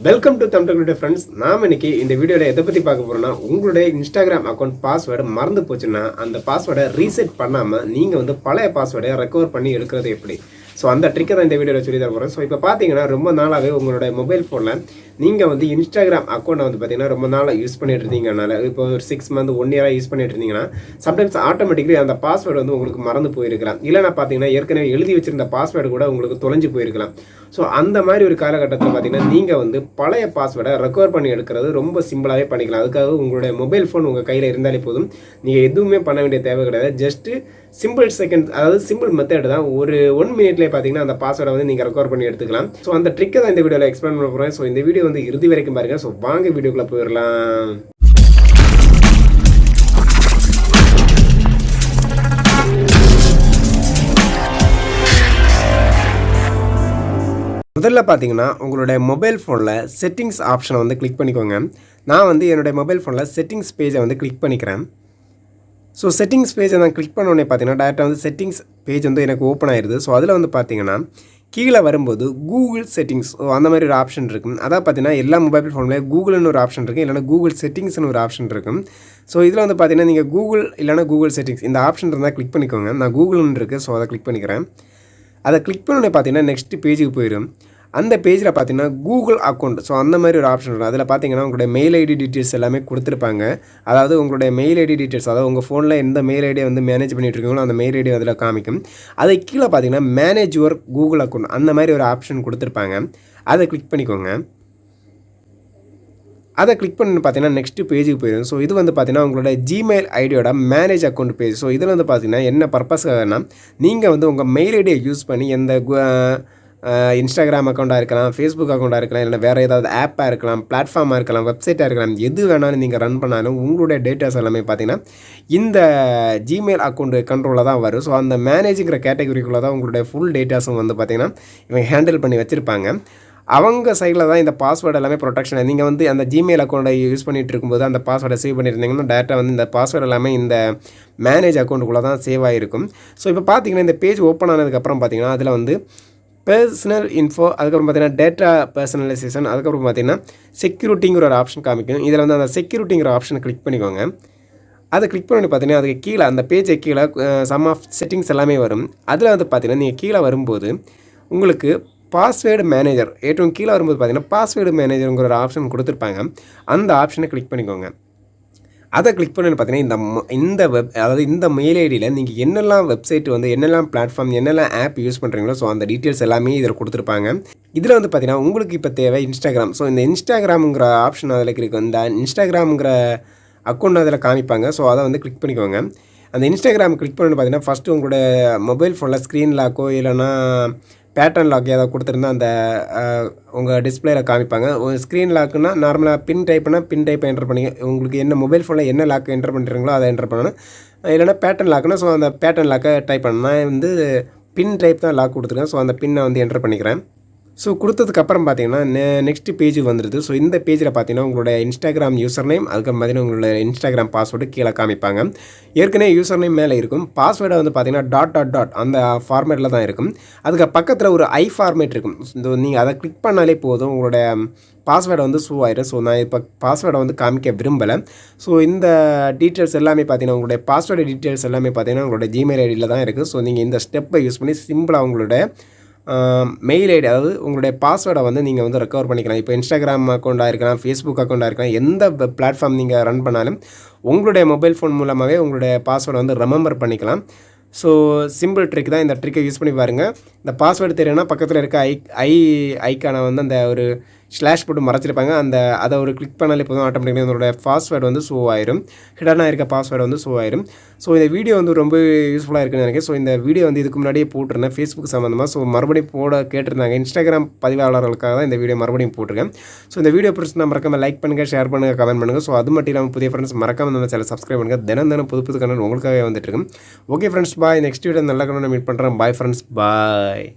Welcome to Tamil friends. நாம் இன்னைக்கு இந்த வீடியோவில் எதை பற்றி பார்க்க போகிறோம்னா, உங்களுடைய இன்ஸ்டாகிராம் அக்கௌண்ட் பாஸ்வேர்டு மறந்து போச்சுன்னா அந்த பாஸ்வேர்டை ரீசெட் பண்ணாமல் நீங்கள் வந்து பழைய பாஸ்வேர்டை ரெக்கவர் பண்ணி எடுக்கிறது எப்படி. ஸோ அந்த ட்ரிக்கை தான் இந்த வீடியோவில் சொல்லி தர போகிறேன். ஸோ இப்போ பார்த்தீங்கன்னா ரொம்ப நாளாகவே உங்களுடைய மொபைல் ஃபோனில் நீங்கள் வந்து இன்ஸ்டாகிராம் அக்கௌண்ட்டை வந்து பார்த்தீங்கன்னா ரொம்ப நாளாக யூஸ் பண்ணிட்டு இருந்தீங்கனால, இப்போ ஒரு 6 மந்த் 1 இயராக யூஸ் பண்ணிட்டு இருந்தீங்கன்னா சம்டைம்ஸ் ஆட்டோமேட்டிக்கலி அந்த பாஸ்வேர்டு வந்து உங்களுக்கு மறந்து போயிருக்கலாம். இல்லைனா பார்த்தீங்கன்னா ஏற்கனவே எழுதி வச்சிருந்த பாஸ்வேர்டு கூட உங்களுக்கு தொலைஞ்சு போயிருக்கலாம். ஸோ அந்த மாதிரி ஒரு காலகட்டத்தில் பார்த்தீங்கன்னா நீங்கள் வந்து பழைய பாஸ்வேர்டை ரெக்கவர் பண்ணி எடுக்கிறது ரொம்ப சிம்பிளாகவே பண்ணிக்கலாம். அதுக்காக உங்களுடைய மொபைல் ஃபோன் உங்கள் கையில் இருந்தாலே போதும். நீங்கள் எதுவுமே பண்ண வேண்டிய தேவை கிடையாது. ஜஸ்ட்டு சிம்பிள் செகண்ட், அதாவது சிம்பிள் மெத்தட் தான். ஒரு 1 மினிட்லேயே பார்த்தீங்கன்னா அந்த பாஸ்வேர்டை வந்து நீங்கள் ரெக்கவர் பண்ணி எடுத்துக்கலாம். ஸோ அந்த ட்ரிக்கை தான் இந்த வீடியோவில் எக்ஸ்பிளைன் பண்ண போகிறேன். ஸோ இந்த வீடியோ வந்து இறுதி வரைக்கும் பாருங்கள். ஸோ வாங்க வீடியோக்குள்ளே போயிடலாம். முதல்ல பார்த்தீங்கன்னா உங்களுடைய மொபைல் ஃபோனில் செட்டிங்ஸ் ஆப்ஷனை வந்து கிளிக் பண்ணிக்கோங்க. நான் வந்து என்னுடைய மொபைல் ஃபோனில் செட்டிங்ஸ் பேஜை வந்து கிளிக் பண்ணிக்கிறேன். ஸோ செட்டிங்ஸ் பேஜை நான் கிளிக் பண்ணோடனே பார்த்தீங்கன்னா டேரெக்டாக வந்து செட்டிங்ஸ் பேஜ் வந்து எனக்கு ஓப்பன் ஆயிடுது. ஸோ அதில் வந்து பார்த்தீங்கன்னா கீழே வரும்போது கூகுள் செட்டிங்ஸ் அந்த மாதிரி ஒரு ஆப்ஷன் இருக்கும். அதாவது பார்த்தீங்கன்னா எல்லா மொபைல் ஃபோன்லேயும் கூகுள்னு ஒரு ஆப்ஷன் இருக்குது, இல்லைனா கூகுள் செட்டிங்ஸ்னு ஒரு ஆப்ஷன் இருக்கும். ஸோ இதில் வந்து பார்த்தீங்கன்னா நீங்கள் கூகுள் இல்லைனா கூகுள் செட்டிங்ஸ் இந்த ஆப்ஷன் இருந்தால் கிளிக் பண்ணிக்கோங்க. நான் கூகுள்னு இருக்குது, ஸோ அதை கிளிக் பண்ணிக்கிறேன். அதை கிளிக் பண்ணோடனே பார்த்தீங்கன்னா நெக்ஸ்ட் பேஜுக்கு போயிடும். அந்த பேஜில் பார்த்தீங்கன்னா கூகுள் அக்கௌண்ட், ஸோ அந்த மாதிரி ஒரு ஆப்ஷன் இருக்கும். அதில் பார்த்தீங்கன்னா உங்களுடைய மெயில் ஐடி டீட்டெயில்ஸ் எல்லாமே கொடுத்துருப்பாங்க. அதாவது உங்களுடைய மெயில் ஐடி டீட்டெயில்ஸ், அதாவது உங்கள் ஃபோனில் எந்த மெயில் ஐடியை வந்து மேனேஜ் பண்ணிட்டு இருக்கீங்களோ அந்த மெயில் ஐடி அதில் காமிக்கும். அதை கீழே பார்த்தீங்கன்னா மேனேஜ் யுவர் கூகுள் அக்கௌண்ட் அந்த மாதிரி ஒரு ஆப்ஷன் கொடுத்துருப்பாங்க. அதை கிளிக் பண்ணிக்கோங்க. அதை கிளிக் பண்ணி பார்த்தீங்கன்னா நெக்ஸ்ட்டு பேஜுக்கு போயிடும். ஸோ இது வந்து பார்த்தீங்கன்னா உங்களோட ஜிமெயில் ஐடியோட மேனேஜ் அக்கௌண்ட் பேஜ். ஸோ இதில் வந்து பார்த்தீங்கன்னா என்ன பர்பஸ்க்காகனா, நீங்கள் வந்து உங்கள் மெயில் ஐடியை யூஸ் பண்ணி எந்த இன்ஸ்டாகிராம் அக்கௌண்ட்டாக இருக்கலாம், ஃபேஸ்புக் அக்கௌண்ட்டாக இருக்கலாம், இல்லை வேறு ஏதாவது ஆப்பாக இருக்கலாம், பிளாட்ஃபார்மாக இருக்கலாம், வெப்சைட்டாக இருக்கலாம், எது வேணாலும் நீங்கள் ரன் பண்ணாலும் உங்களுடைய டேட்டாஸ் எல்லாமே பார்த்தீங்கன்னா இந்த ஜிமெயில் அக்கௌண்ட் கண்ட்ரோலில் தான் வரும். ஸோ அந்த மேனேஜுங்கிற கேட்டகரிக்குள்ளே தான் உங்களுடைய ஃபுல் டேட்டாஸும் வந்து பார்த்திங்கன்னா இவங்க ஹேண்டில் பண்ணி வச்சுருப்பாங்க. அவங்க சைடில் தான் இந்த பாஸ்வேர்டு எல்லாமே ப்ரொடெக்ஷன். நீங்கள் வந்து அந்த ஜிமெயில் அக்கௌண்ட்டை யூஸ் பண்ணிகிட்டு இருக்கும்போது அந்த பாஸ்வேர்டை சேவ் பண்ணியிருந்தீங்கன்னா டேரெக்டாக வந்து இந்த பாஸ்வேர்டு எல்லாமே இந்த மேனேஜ் அக்கௌண்ட்டுக்குள்ளே தான் சேவ் ஆகிருக்கும். ஸோ இப்போ பார்த்தீங்கன்னா இந்த பேஜ் ஓப்பன் ஆனதுக்கப்புறம் பார்த்தீங்கன்னா அதில் வந்து பர்சனல் இன்ஃபோ, அதுக்கப்புறம் பார்த்தீங்கன்னா டேட்டா பர்சனலைசேஷன், அதுக்கப்புறம் பார்த்தீங்கன்னா செக்யூரிட்டிங்கிற ஒரு ஆப்ஷன் காமிக்கும். இதில் வந்து அந்த செக்யூரிட்டிங்கிற ஆப்ஷனை கிளிக் பண்ணிக்கோங்க. அதை கிளிக் பண்ணி பார்த்தீங்கன்னா அதுக்கு கீழே அந்த பேஜை கீழே சம் ஆஃப் செட்டிங்ஸ் எல்லாமே வரும். அதில் வந்து பார்த்தீங்கன்னா நீங்கள் கீழே வரும்போது உங்களுக்கு பாஸ்வேர்டு மேனேஜர் ஏற்றும் கீழே வரும்போது பார்த்தீங்கன்னா பாஸ்வேர்டு மேனேஜருங்கிற ஒரு ஆப்ஷன் கொடுத்துருப்பாங்க. அந்த ஆப்ஷனை கிளிக் பண்ணிக்கோங்க. அதை கிளிக் பண்ணி பார்த்தீங்கன்னா இந்த அதாவது இந்த மெயில் ஐடியில் நீங்கள் என்னெல்லாம் வெப்சைட் வந்து என்னெல்லாம் பிளாட்ஃபார்ம் என்னெல்லாம் ஆப் யூஸ் பண்ணுறீங்களோ ஸோ அந்த டீட்டெயில்ஸ் எல்லாமே இதில் கொடுத்துருப்பாங்க. இதில் வந்து பார்த்தீங்கன்னா உங்களுக்கு இப்போ தேவை இன்ஸ்டாகிராம். ஸோ இந்த இன்ஸ்டாகிராமுங்கிற ஆப்ஷன் அதில் இருக்குது. இந்த இன்ஸ்டாகிராமுங்கிற அக்கௌண்ட் அதில் காமிப்பாங்க. ஸோ அதை வந்து கிளிக் பண்ணிக்கோங்க. அந்த இன்ஸ்டாகிராம் கிளிக் பண்ணி பார்த்தீங்கன்னா ஃபஸ்ட்டு உங்களோட மொபைல் ஃபோனில் ஸ்க்ரீன் லாக்கோ இல்லைனா பேட்டர்ன் லாக் ஏதாவது கொடுத்துருந்தா அந்த உங்கள் டிஸ்பிளேயில் காமிப்பாங்க. ஸ்க்ரீன் லாக்குன்னா நார்மலாக பின் டைப்பை என்டர் பண்ணிங்க. உங்களுக்கு என்ன மொபைல் ஃபோனில் என்ன லாக் என்டர் பண்ணுறீங்களோ அதை என்டர் பண்ணணும். இல்லைனா பேட்டர்ன் லாக்குன்னா ஸோ அந்த பேட்டர்ன் லாக்கை டைப் பண்ணணும். நான் வந்து பின் டைப் தான் லாக் கொடுத்துருக்கேன். ஸோ அந்த பின்னை வந்து என்டர் பண்ணிக்கிறேன். ஸோ கொடுத்ததுக்கப்புறம் பார்த்தீங்கன்னா நெக்ஸ்ட்டு பேஜ் வந்துடுது. ஸோ இந்த பேஜில் பார்த்தீங்கன்னா உங்களுடைய இன்ஸ்டாகிராம் யூசர் நேம், அதுக்கப்புறம் பார்த்தீங்கன்னா உங்களோட இன்ஸ்டாகிராம் பாஸ்வேர்டு கீழே காமிப்பாங்க. ஏற்கனவே யூசர் நேம் மேலே இருக்கும். பாஸ்வேர்டை வந்து பார்த்தீங்கன்னா டாட் அந்த ஃபார்மேட்டில் தான் இருக்கும். அதுக்கு பக்கத்தில் ஒரு ஐ ஃபார்மேட் இருக்கும். நீங்கள் அதை கிளிக் பண்ணாலே போதும் உங்களுடைய பாஸ்வேர்டை வந்து ஷூ ஆயிடும். ஸோ நான் இப்போ பாஸ்வேர்டை வந்து காமிக்க விரும்பலை. ஸோ இந்த டீட்டெயில்ஸ் எல்லாமே பார்த்தீங்கன்னா உங்களுடைய பாஸ்வேர்டு டீட்டெயில்ஸ் எல்லாமே பார்த்தீங்கன்னா உங்களோட ஜிமெயில் ஐடியில் தான் இருக்குது. ஸோ நீங்கள் இந்த ஸ்டெப்பை யூஸ் பண்ணி சிம்பிளாக உங்களுடைய மெயில் ஐடி, அதாவது உங்களுடைய பாஸ்வேர்டை வந்து நீங்கள் வந்து ரெக்கவர் பண்ணிக்கலாம். இப்போ இன்ஸ்டாகிராம் அக்கௌண்ட்டாக இருக்கலாம், ஃபேஸ்புக் அக்கௌண்ட்டாக இருக்கலாம், எந்த பிளாட்ஃபார்ம் நீங்கள் ரன் பண்ணாலும் உங்களுடைய மொபைல் ஃபோன் மூலமாகவே உங்களுடைய பாஸ்வேர்டை வந்து ரிமெம்பர் பண்ணிக்கலாம். ஸோ சிம்பிள் ட்ரிக் தான். இந்த ட்ரிக்கை யூஸ் பண்ணி பாருங்கள். இந்த பாஸ்வேர்டு தெரியும்னா பக்கத்தில் இருக்க ஐக்கானை வந்து அந்த ஒரு ஸ்லாஷ் போட்டு மறைச்சிருப்பாங்க. அதை ஒரு கிளிக் பண்ணாலே போதும், ஆட்டோமேட்டிக்காக உங்களோட பாஸ்வேர்டு வந்து ஷோ ஆயிரும். ஹிடனாக இருக்க பாஸ்வேர்டு வந்து ஷோ ஆயிரும். ஸோ இந்த வீடியோ வந்து ரொம்ப யூஸ்ஃபுல்லாக இருக்குன்னு நினைக்கிறேன். ஸோ இந்த வீடியோ வந்து இதுக்கு முன்னாடியே போட்டிருந்தேன் ஃபேஸ்புக் சம்மந்தமாக. ஸோ மறுபடியும் போட கேட்டிருந்தாங்க. இன்ஸ்டாகிராம் பதிவாளர்களுக்காக தான் இந்த வீடியோ மறுபடியும் போட்டிருக்கேன். ஸோ இந்த வீடியோ பிடிச்சிருந்தா மறக்காமல் லைக் பண்ணுங்கள், ஷேர் பண்ணுங்கள், கமெண்ட் பண்ணுங்கள். ஸோ அது மட்டும் இல்லாமல் புதிய ஃப்ரெண்ட்ஸ் மறக்காமல் நம்ம சேனல் சப்ஸ்கிரைப் பண்ணுங்கள். தினம் புது கண்டென்ட் உங்களுக்காகவே வந்துட்டு இருக்கும். ஓகே ஃப்ரெண்ட்ஸ், பாய். நெக்ஸ்ட் வீடியோ நல்ல கண்டென்ட் மீட் பண்ணுறேன். பாய் ஃப்ரெண்ட்ஸ், பாய்.